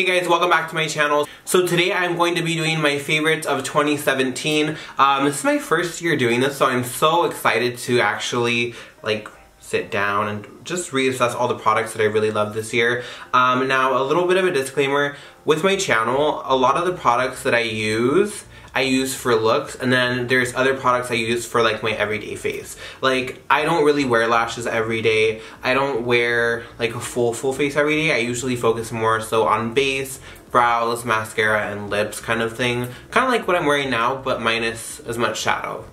Hey guys, welcome back to my channel. So today I'm going to be doing my favorites of 2017. This is my first year doing this, so I'm so excited to actually sit down and just reassess all the products that I really love this year. Now a little bit of a disclaimer, with my channel, a lot of the products that I use for looks, and then there's other products I use for like my everyday face. Like, I don't really wear lashes every day. I don't wear like a full face every day. I usually focus more so on base, brows, mascara, and lips kind of thing. Kind of like what I'm wearing now, but minus as much shadow,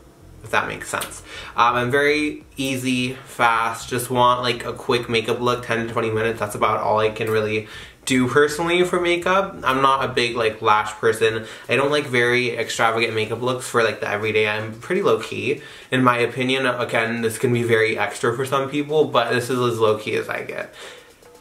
if that makes sense. I'm very easy, fast, just want like a quick makeup look, 10 to 20 minutes. That's about all I can really do personally for makeup. I'm not a big like lash person. I don't like very extravagant makeup looks for like the everyday. I'm pretty low-key in my opinion. Again, this can be very extra for some people, but this is as low-key as I get.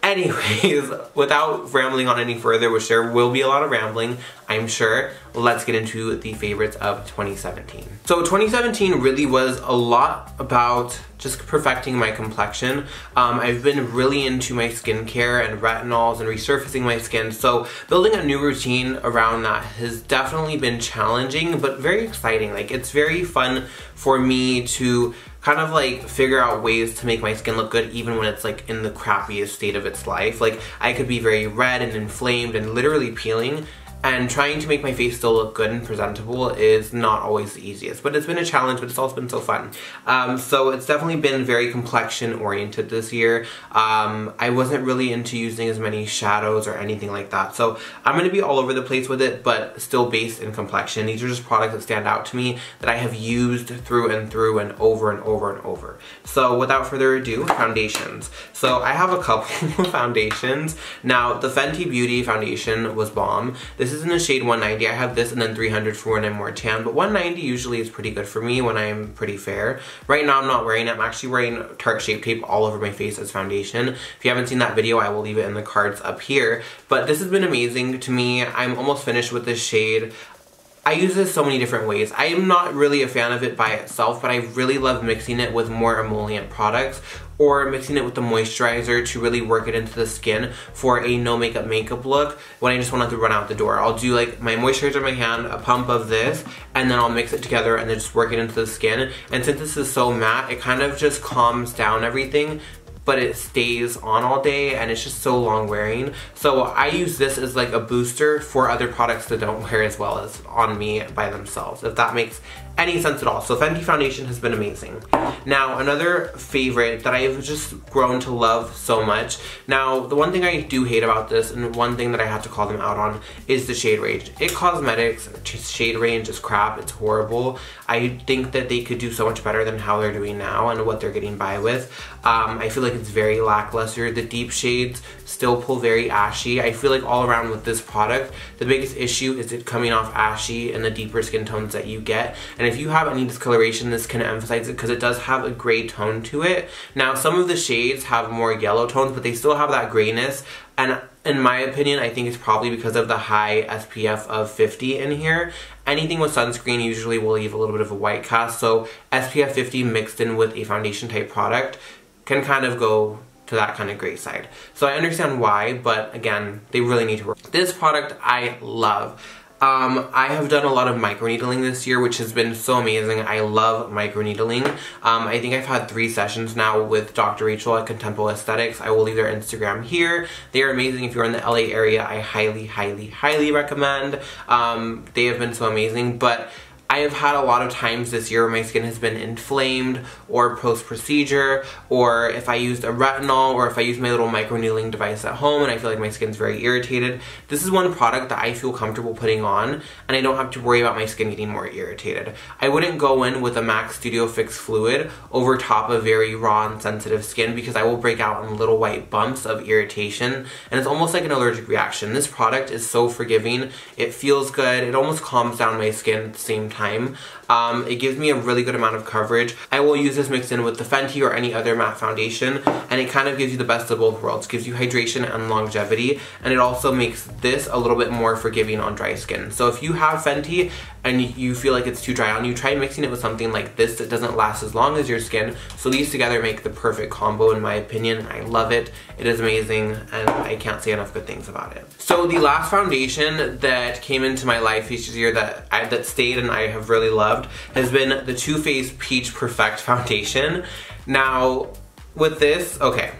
Anyways, without rambling on any further, which there will be a lot of rambling, I'm sure, let's get into the favorites of 2017. So 2017 really was a lot about just perfecting my complexion. I've been really into my skincare and retinols and resurfacing my skin, so building a new routine around that has definitely been challenging, but very exciting. Like, it's very fun for me to kind of like figure out ways to make my skin look good even when it's like in the crappiest state of its life. Like, I could be very red and inflamed and literally peeling, and trying to make my face still look good and presentable is not always the easiest. But it's been a challenge, but it's also been so fun. So it's definitely been very complexion oriented this year. I wasn't really into using as many shadows or anything like that. So I'm going to be all over the place with it, but still based in complexion. These are just products that stand out to me that I have used through and through and over and over and over. So without further ado, foundations. So I have a couple of foundations. Now, the Fenty Beauty foundation was bomb. This is in the shade 190. I have this and then 300 for when I'm more tan, but 190 usually is pretty good for me when I'm pretty fair. Right now I'm not wearing it. I'm actually wearing Tarte Shape Tape all over my face as foundation. If you haven't seen that video, I will leave it in the cards up here. But this has been amazing to me. I'm almost finished with this shade. I use this so many different ways. I am not really a fan of it by itself, but I really love mixing it with more emollient products or mixing it with the moisturizer to really work it into the skin for a no makeup look when I just want to run out the door. I'll do like my moisturizer in my hand, a pump of this, and then I'll mix it together and then just work it into the skin. And since this is so matte, it kind of just calms down everything, but it stays on all day and it's just so long wearing. So I use this as like a booster for other products that don't wear as well as on me by themselves, if that makes any sense at all. So Fenty foundation has been amazing. Now, another favorite that I've just grown to love so much. Now, the one thing I do hate about this, and one thing that I have to call them out on, is the shade range. It Cosmetics shade range is crap. It's horrible. I think that they could do so much better than how they're doing now and what they're getting by with. I feel like it's very lackluster. The deep shades still pull very ashy. I feel like all around with this product, the biggest issue is it coming off ashy in the deeper skin tones that you get. And if you have any discoloration, this can emphasize it because it does have a gray tone to it. Now, some of the shades have more yellow tones, but they still have that grayness. And in my opinion, I think it's probably because of the high SPF of 50 in here. Anything with sunscreen usually will leave a little bit of a white cast, so SPF 50 mixed in with a foundation type product can kind of go to that kind of gray side. So I understand why, but again, they really need to work. This product I love. I have done a lot of microneedling this year, which has been so amazing. I love microneedling. I think I've had 3 sessions now with Dr. Rachel at Contempo Aesthetics. I will leave their Instagram here. They are amazing. If you're in the LA area, I highly recommend. They have been so amazing, but I have had a lot of times this year where my skin has been inflamed or post-procedure, or if I used a retinol, or if I use my little microneedling device at home and I feel like my skin's very irritated. This is one product that I feel comfortable putting on and I don't have to worry about my skin getting more irritated. I wouldn't go in with a MAC Studio Fix fluid over top of very raw and sensitive skin because I will break out in little white bumps of irritation, and it's almost like an allergic reaction. This product is so forgiving. It feels good. It almost calms down my skin at the same time. It gives me a really good amount of coverage. I will use this mixed in with the Fenty or any other matte foundation, and it kind of gives you the best of both worlds. It gives you hydration and longevity, and it also makes this a little bit more forgiving on dry skin. So if you have Fenty and you feel like it's too dry on you, try mixing it with something like this that doesn't last as long as your skin. So these together make the perfect combo in my opinion. I love it. It is amazing, and I can't say enough good things about it. So the last foundation that came into my life this year that stayed and I have really loved has been the Too Faced Peach Perfect Foundation. Now with this, okay,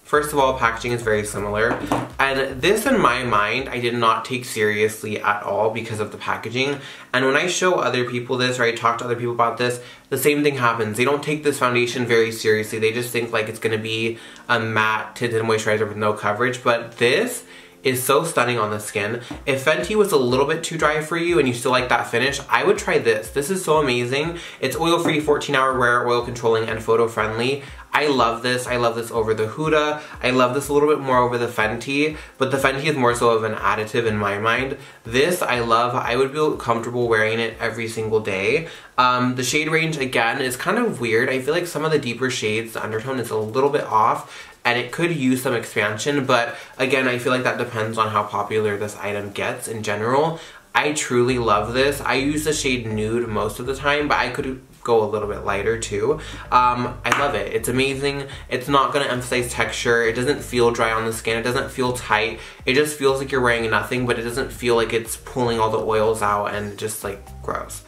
first of all, packaging is very similar, and this in my mind I did not take seriously at all because of the packaging. And when I show other people this, or I talk to other people about this, the same thing happens. They don't take this foundation very seriously. They just think like it's gonna be a matte tinted moisturizer with no coverage, but this is so stunning on the skin. If Fenty was a little bit too dry for you and you still like that finish, I would try this. This is so amazing. It's oil-free, 14-hour wear, oil controlling, and photo-friendly. I love this. I love this over the Huda. I love this a little bit more over the Fenty, but the Fenty is more so of an additive in my mind. This I love. I would feel comfortable wearing it every single day. The shade range, again, is kind of weird. I feel like some of the deeper shades, the undertone is a little bit off, and it could use some expansion, but again, I feel like that depends on how popular this item gets in general. I truly love this. I use the shade Nude most of the time, but I could go a little bit lighter too. I love it. It's amazing. It's not going to emphasize texture. It doesn't feel dry on the skin. It doesn't feel tight. It just feels like you're wearing nothing, but it doesn't feel like it's pulling all the oils out and just like gross.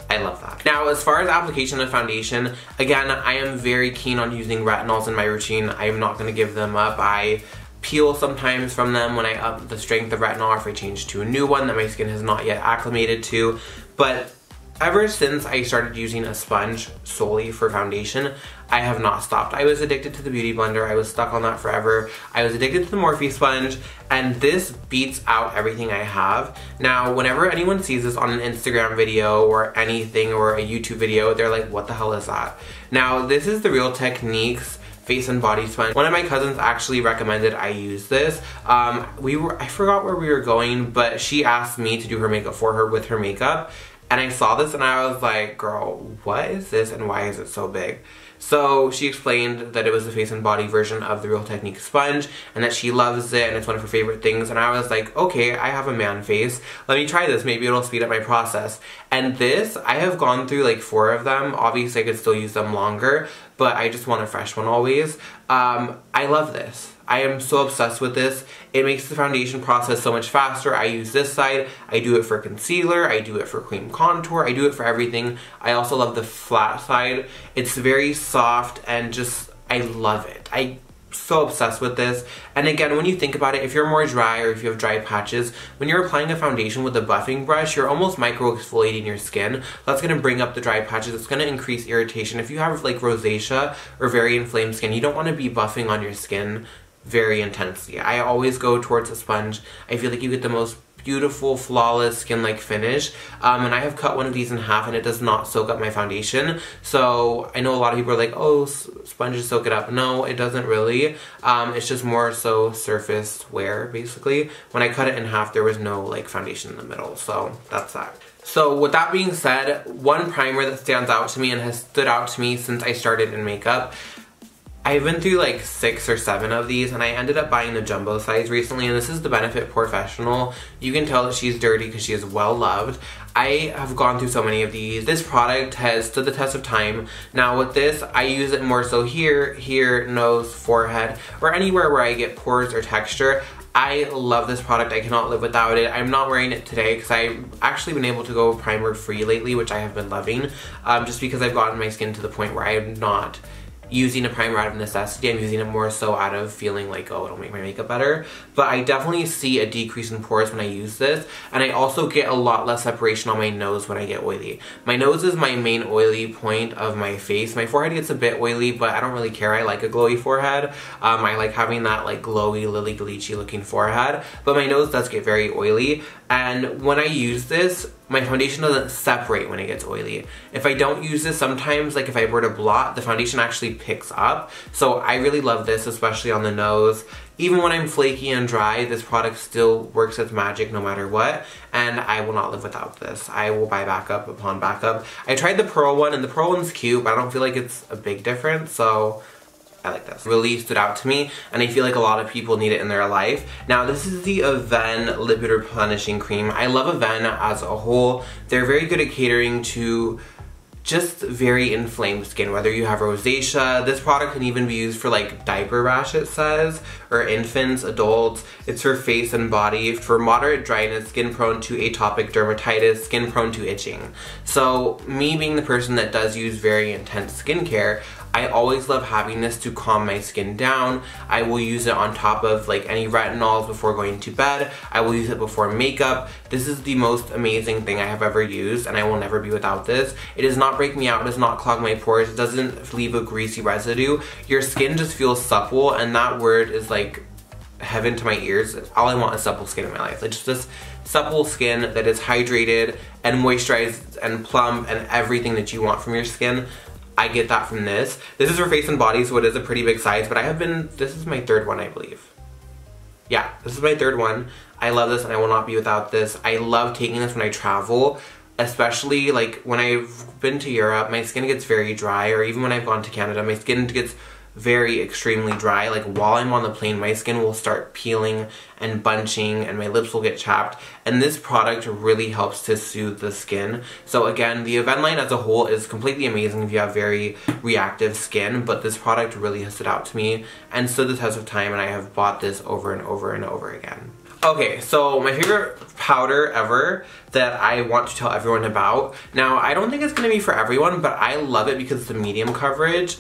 I love that. Now, as far as application of foundation, again, I am very keen on using retinols in my routine. I am not going to give them up. I peel sometimes from them when I up the strength of retinol, or if I change to a new one that my skin has not yet acclimated to. But ever since I started using a sponge solely for foundation, I have not stopped. I was addicted to the Beauty Blender. I was stuck on that forever. I was addicted to the Morphe sponge, and this beats out everything I have. Now, whenever anyone sees this on an Instagram video or anything, or a YouTube video, they're like, what the hell is that? Now, this is the Real Techniques face and body sponge. One of my cousins actually recommended I use this. I forgot where we were going, but she asked me to do her makeup for her with her makeup. And I saw this and I was like, girl, what is this and why is it so big? So she explained that it was the face and body version of the Real Techniques sponge, and that she loves it and it's one of her favorite things. And I was like, okay, I have a man face. Let me try this. Maybe it'll speed up my process. And this, I have gone through like 4 of them. Obviously I could still use them longer, but I just want a fresh one always. I love this. I am so obsessed with this. It makes the foundation process so much faster. I use this side. I do it for concealer. I do it for cream contour. I do it for everything. I also love the flat side. It's very soft and just, I love it. I'm so obsessed with this. And again, when you think about it, if you're more dry or if you have dry patches, when you're applying a foundation with a buffing brush, you're almost micro exfoliating your skin. That's going to bring up the dry patches. It's going to increase irritation. If you have like rosacea or very inflamed skin, you don't want to be buffing on your skin very intensely. I always go towards a sponge. I feel like you get the most beautiful, flawless skin-like finish. And I have cut one of these in half and it does not soak up my foundation. So I know a lot of people are like, oh, sponges soak it up. No, it doesn't really. It's just more so surface wear, basically. When I cut it in half, there was no like foundation in the middle. So that's that. So with that being said, one primer that stands out to me and has stood out to me since I started in makeup, I've been through like 6 or 7 of these, and I ended up buying the jumbo size recently, and this is the Benefit Professional. You can tell that she's dirty because she is well loved. I have gone through so many of these. This product has stood the test of time. Now with this, I use it more so here, nose, forehead, or anywhere where I get pores or texture. I love this product. I cannot live without it. I'm not wearing it today because I've actually been able to go primer free lately, which I have been loving, just because I've gotten my skin to the point where I am not using a primer out of necessity. I'm using it more so out of feeling like, oh, it'll make my makeup better. But I definitely see a decrease in pores when I use this, and I also get a lot less separation on my nose when I get oily. My nose is my main oily point of my face. My forehead gets a bit oily, but I don't really care. I like a glowy forehead. I like having that like glowy, Lily Ghalichi looking forehead, but my nose does get very oily. And when I use this, my foundation doesn't separate when it gets oily. If I don't use this, sometimes like if I were to blot, the foundation actually picks up. So I really love this, especially on the nose. Even when I'm flaky and dry, this product still works its magic no matter what, and I will not live without this. I will buy backup upon backup. I tried the pearl one, and the pearl one's cute, but I don't feel like it's a big difference, so I like this. It really stood out to me, and I feel like a lot of people need it in their life. Now, this is the Aven Lipid Replenishing Cream. I love Aven as a whole. They're very good at catering to just very inflamed skin, whether you have rosacea. This product can even be used for like diaper rash, it says, or infants, adults. It's for face and body, for moderate dryness, skin prone to atopic dermatitis, skin prone to itching. So me being the person that does use very intense skincare, I always love having this to calm my skin down. I will use it on top of like any retinols before going to bed. I will use it before makeup. This is the most amazing thing I have ever used, and I will never be without this. It does not break me out, it does not clog my pores, it doesn't leave a greasy residue. Your skin just feels supple, and that word is like heaven to my ears. All I want is supple skin in my life. Like just this supple skin that is hydrated and moisturized and plump and everything that you want from your skin. I get that from this. This is for face and body, so it is a pretty big size, but this is my third one, I believe. Yeah, this is my third one. I love this, and I will not be without this. I love taking this when I travel, especially like when I've been to Europe, my skin gets very dry, or even when I've gone to Canada, my skin gets very extremely dry. Like while I'm on the plane, my skin will start peeling and bunching, and my lips will get chapped, and this product really helps to soothe the skin. So again, the Aven line as a whole is completely amazing if you have very reactive skin, but this product really has stood out to me and stood the test of time, and I have bought this over and over and over again. Okay, so my favorite powder ever that I want to tell everyone about. Now, I don't think it's going to be for everyone, but I love it because it's the medium coverage.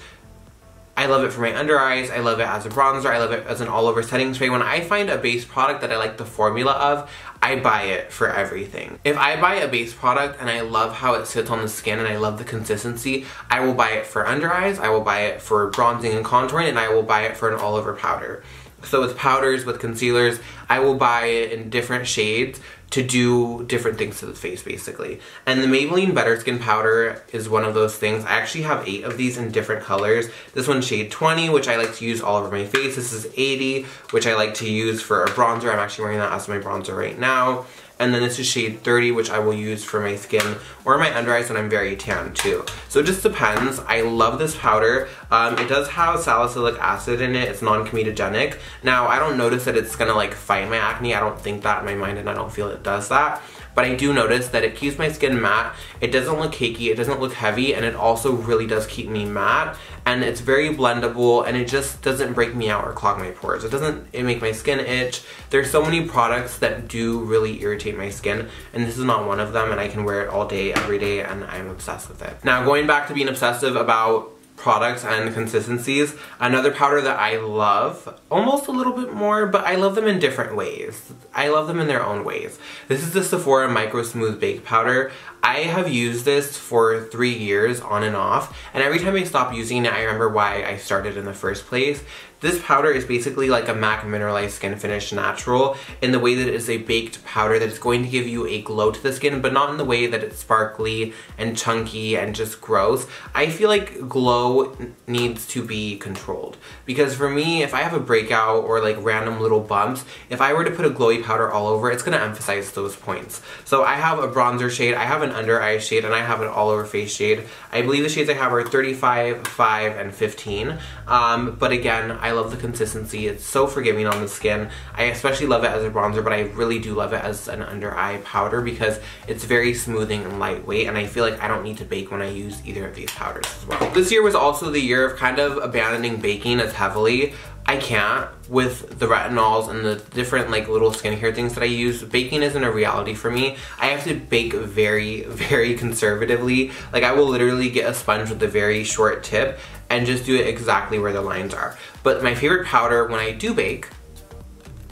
I love it for my under eyes, I love it as a bronzer, I love it as an all-over setting spray. When I find a base product that I like the formula of, I buy it for everything. If I buy a base product and I love how it sits on the skin and I love the consistency, I will buy it for under eyes, I will buy it for bronzing and contouring, and I will buy it for an all-over powder. So with powders, with concealers, I will buy it in different shades to do different things to the face, basically. And the Maybelline Better Skin Powder is one of those things. I actually have 8 of these in different colors. This one's shade 20, which I like to use all over my face. This is 80, which I like to use for a bronzer. I'm actually wearing that as my bronzer right now. And then this is shade 30, which I will use for my skin or my under eyes when I'm very tan too. So it just depends. I love this powder. It does have salicylic acid in it. It's non-comedogenic. Now, I don't notice that it's gonna like fight my acne. I don't think that in my mind, and I don't feel it does that. But I do notice that it keeps my skin matte. It doesn't look cakey, it doesn't look heavy, and it also really does keep me matte. And it's very blendable, and it just doesn't break me out or clog my pores. It doesn't make my skin itch. There's so many products that do really irritate my skin, and this is not one of them, and I can wear it all day, every day, and I'm obsessed with it. Now, going back to being obsessive about products and consistencies, another powder that I love almost a little bit more, but I love them in different ways. I love them in their own ways. This is the Sephora Micro Smooth Bake Powder. I have used this for 3 years on and off, and every time I stop using it, I remember why I started in the first place. This powder is basically like a MAC Mineralized Skin Finish Natural in the way that it is a baked powder that is going to give you a glow to the skin, but not in the way that it's sparkly and chunky and just gross. I feel like glow needs to be controlled, because for me, if I have a breakout or like random little bumps, if I were to put a glowy powder all over, it's going to emphasize those points. So I have a bronzer shade, I have an under eye shade, and I have an all over face shade. I believe the shades I have are 35, 5, and 15. But again, I love the consistency. It's so forgiving on the skin. I especially love it as a bronzer, but I really do love it as an under eye powder because it's very smoothing and lightweight, and I feel like I don't need to bake when I use either of these powders as well. This year was also the year of kind of abandoning baking as heavily. I can't with the retinols and the different like little skincare things that I use. Baking isn't a reality for me. I have to bake very, very conservatively. Like I will literally get a sponge with a very short tip and just do it exactly where the lines are. But my favorite powder when I do bake,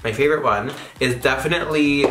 my favorite one is definitely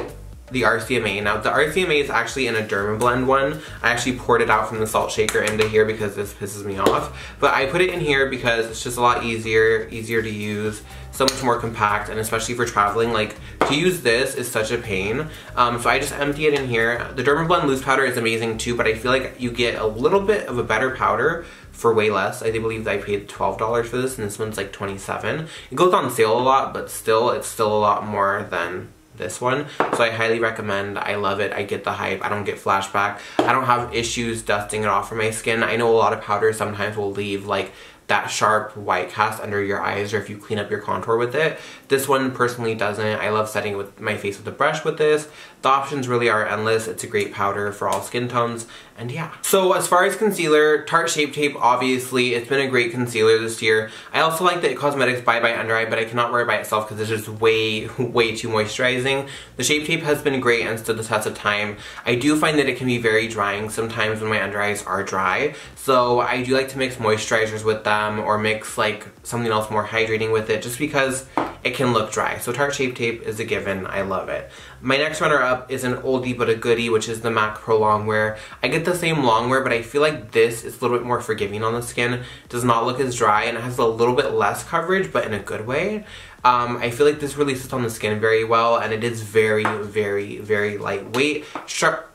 the RCMA. Now the RCMA is actually in a Dermablend one. I actually poured it out from the salt shaker into here because this pisses me off. But I put it in here because it's just a lot easier to use, so much more compact, and especially for traveling, like to use this is such a pain. So I just empty it in here. The Dermablend loose powder is amazing too, but I feel like you get a little bit of a better powder for way less. I believe I paid $12 for this, and this one's like $27. It goes on sale a lot, but still, it's still a lot more than this one. So I highly recommend. I love it. I get the hype. I don't get flashback. I don't have issues dusting it off from my skin. I know a lot of powders sometimes will leave like that sharp white cast under your eyes, or if you clean up your contour with it. This one personally doesn't. I love setting it with my face with a brush with this. The options really are endless. It's a great powder for all skin tones, and yeah. So as far as concealer, Tarte Shape Tape, obviously, it's been a great concealer this year. I also like the It Cosmetics Bye Bye Under Eye, but I cannot wear it by itself because it's just way too moisturizing. The Shape Tape has been great and stood the test of time. I do find that it can be very drying sometimes when my under eyes are dry, so I do like to mix moisturizers with them, or mix like something else more hydrating with it, just because it can look dry. So Tarte Shape Tape is a given. I love it. My next runner-up is an oldie but a goodie, which is the MAC Pro Longwear. I get the same longwear, but I feel like this is a little bit more forgiving on the skin. It does not look as dry, and it has a little bit less coverage, but in a good way. I feel like this really sits on the skin very well, and it is very, very, very lightweight. Sharp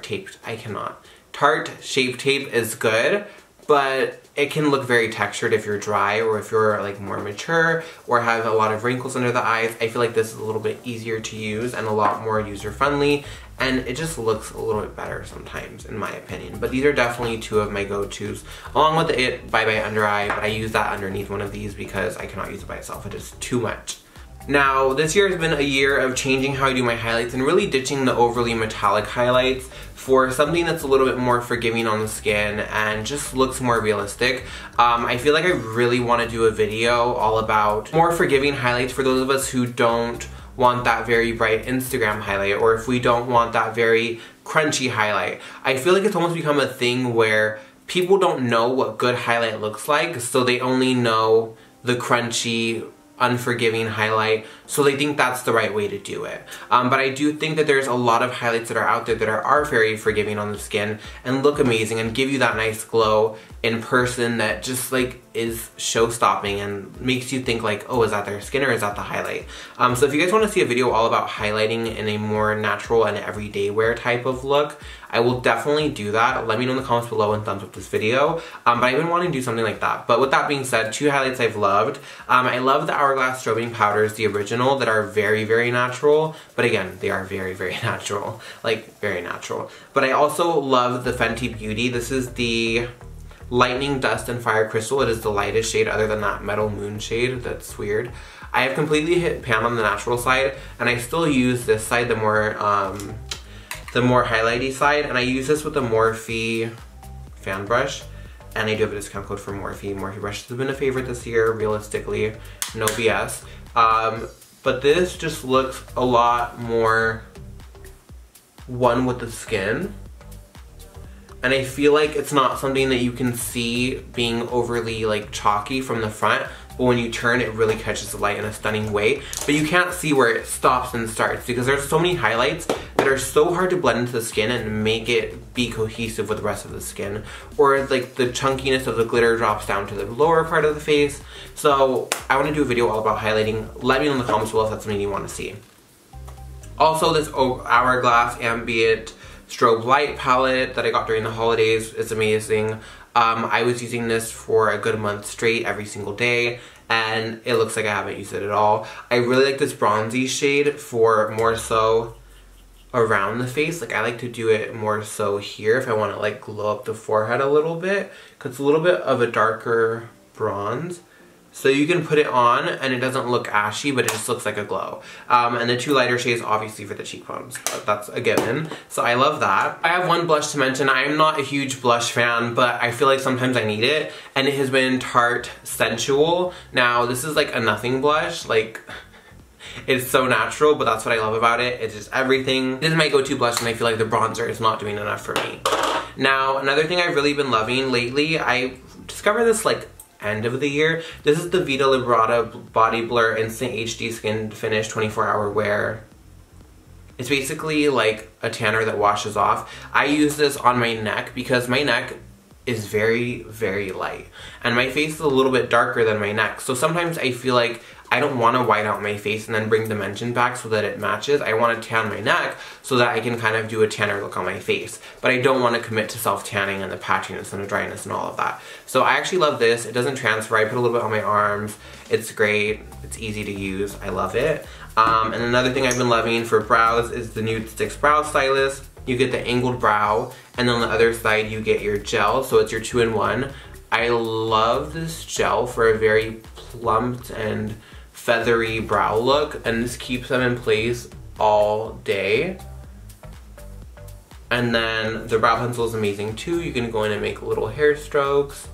taped. I cannot. Tarte Shape Tape is good, but it can look very textured if you're dry, or if you're like more mature or have a lot of wrinkles under the eyes. I feel like this is a little bit easier to use and a lot more user-friendly, and it just looks a little bit better sometimes, in my opinion. But these are definitely two of my go-tos, along with the It Bye Bye Under Eye, but I use that underneath one of these because I cannot use it by itself. It is too much. Now, this year has been a year of changing how I do my highlights and really ditching the overly metallic highlights for something that's a little bit more forgiving on the skin and just looks more realistic. I feel like I really want to do a video all about more forgiving highlights for those of us who don't want that very bright Instagram highlight, or if we don't want that very crunchy highlight. I feel like it's almost become a thing where people don't know what good highlight looks like, so they only know the crunchy, unforgiving highlight, so they think that's the right way to do it. But I do think that there's a lot of highlights that are out there that are very forgiving on the skin and look amazing and give you that nice glow in person that just like is show-stopping and makes you think like, oh, is that their skin or is that the highlight? So if you guys want to see a video all about highlighting in a more natural and everyday wear type of look, I will definitely do that. Let me know in the comments below and thumbs up this video. But I've been wanting to do something like that. But with that being said, two highlights I've loved. I love the Hourglass Strobing Powders, the original, that are very, very natural. But again, they are very, very natural. Like, very natural. But I also love the Fenty Beauty. This is the Lightning Dust and Fire Crystal. It is the lightest shade other than that Metal Moon shade. That's weird. I have completely hit pan on the natural side, and I still use this side, the more highlighty side, and I use this with the Morphe fan brush, and I do have a discount code for Morphe. Morphe brushes have been a favorite this year, realistically, no BS. But this just looks a lot more one with the skin. And I feel like it's not something that you can see being overly like chalky from the front, but when you turn it really catches the light in a stunning way. But you can't see where it stops and starts because there's so many highlights that are so hard to blend into the skin and make it be cohesive with the rest of the skin. Or like the chunkiness of the glitter drops down to the lower part of the face. So I want to do a video all about highlighting. Let me know in the comments below if that's something you want to see. Also, this Hourglass Ambient Strobe Light palette that I got during the holidays is amazing. I was using this for a good month straight every single day, and it looks like I haven't used it at all. I really like this bronzy shade for more so around the face. Like, I like to do it more so here if I want to like glow up the forehead a little bit, because it's a little bit of a darker bronze. So you can put it on and it doesn't look ashy, but it just looks like a glow. And the two lighter shades obviously for the cheekbones. That's a given. So I love that. I have one blush to mention. I'm not a huge blush fan, but I feel like sometimes I need it. And it has been Tarte Sensual. Now this is like a nothing blush. Like, it's so natural, but that's what I love about it. It's just everything. This is my go-to blush, and I feel like the bronzer is not doing enough for me. Now, another thing I've really been loving lately, I discovered this like end of the year. This is the Vita Liberata Body Blur Instant HD Skin Finish 24-Hour Wear It's basically like a tanner that washes off. I use this on my neck because my neck is very, very light. And my face is a little bit darker than my neck. So sometimes I feel like I don't want to white out my face and then bring dimension back so that it matches. I want to tan my neck so that I can kind of do a tanner look on my face. But I don't want to commit to self-tanning and the patchiness and the dryness and all of that. So I actually love this. It doesn't transfer. I put a little bit on my arms. It's great. It's easy to use. I love it. And another thing I've been loving for brows is the Nude Sticks Brow Stylist. You get the angled brow, and then on the other side you get your gel, so it's your 2-in-1. I love this gel for a very plumped and feathery brow look, and this keeps them in place all day. And then the brow pencil is amazing too. You can go in and make little hair strokes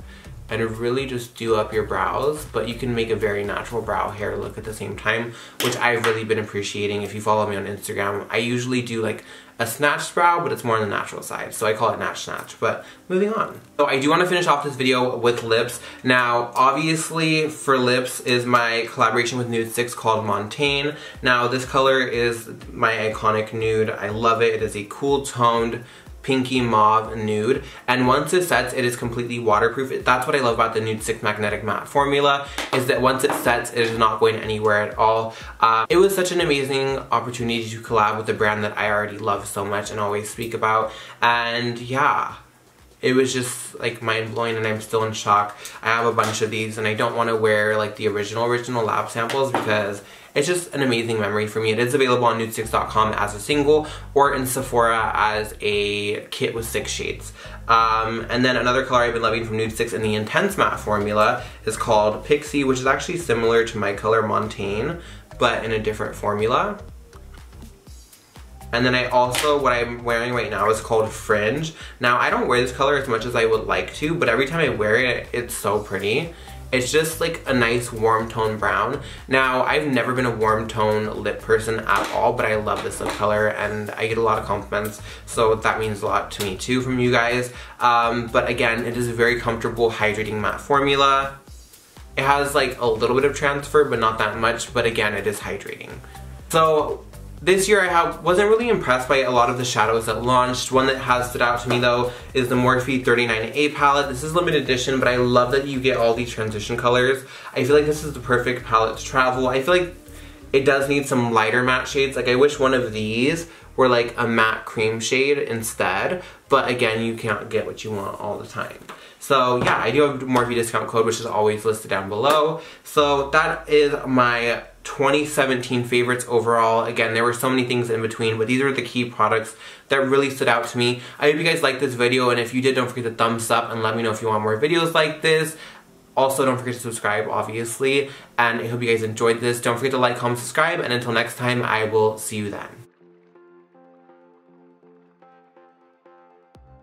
and really just do up your brows, but you can make a very natural brow hair look at the same time, which I've really been appreciating. If you follow me on Instagram, I usually do like a snatched brow, but it's more on the natural side, so I call it Natch Snatch. But moving on. So I do want to finish off this video with lips. Now, obviously for lips is my collaboration with Nude Sticks called Montaigne. Now this color is my iconic nude. I love it. It is a cool toned pinky mauve nude, and once it sets, it is completely waterproof. That's what I love about the Nude Sticks Magnetic Matte formula, is that once it sets, it is not going anywhere at all. It was such an amazing opportunity to collab with a brand that I already love so much and always speak about, and yeah, it was just like mind-blowing, and I'm still in shock. I have a bunch of these and I don't want to wear like the original lab samples because it's just an amazing memory for me. It is available on nudesticks.com as a single or in Sephora as a kit with 6 shades. And then another color I've been loving from Nude Sticks in the Intense Matte formula is called Pixie, which is actually similar to my color Montaigne, but in a different formula. And then I also, what I'm wearing right now is called Fringe. Now, I don't wear this color as much as I would like to, but every time I wear it, it's so pretty. It's just like a nice warm tone brown. Now, I've never been a warm tone lip person at all, but I love this lip color and I get a lot of compliments, so that means a lot to me too from you guys. But again, it is a very comfortable hydrating matte formula. It has like a little bit of transfer, but not that much, but again, it is hydrating. So this year I wasn't really impressed by a lot of the shadows that launched. One that has stood out to me though is the Morphe 39A palette. This is limited edition, but I love that you get all these transition colors. I feel like this is the perfect palette to travel. I feel like it does need some lighter matte shades. Like I wish one of these were like a matte cream shade instead, but again, you can't get what you want all the time. So yeah, I do have a Morphe discount code, which is always listed down below. So that is my 2017 favorites overall. Again, there were so many things in between, but these are the key products that really stood out to me. I hope you guys liked this video, and if you did, don't forget to thumbs up and let me know if you want more videos like this. Also, don't forget to subscribe, obviously, and I hope you guys enjoyed this. Don't forget to like, comment, subscribe, and until next time, I will see you then.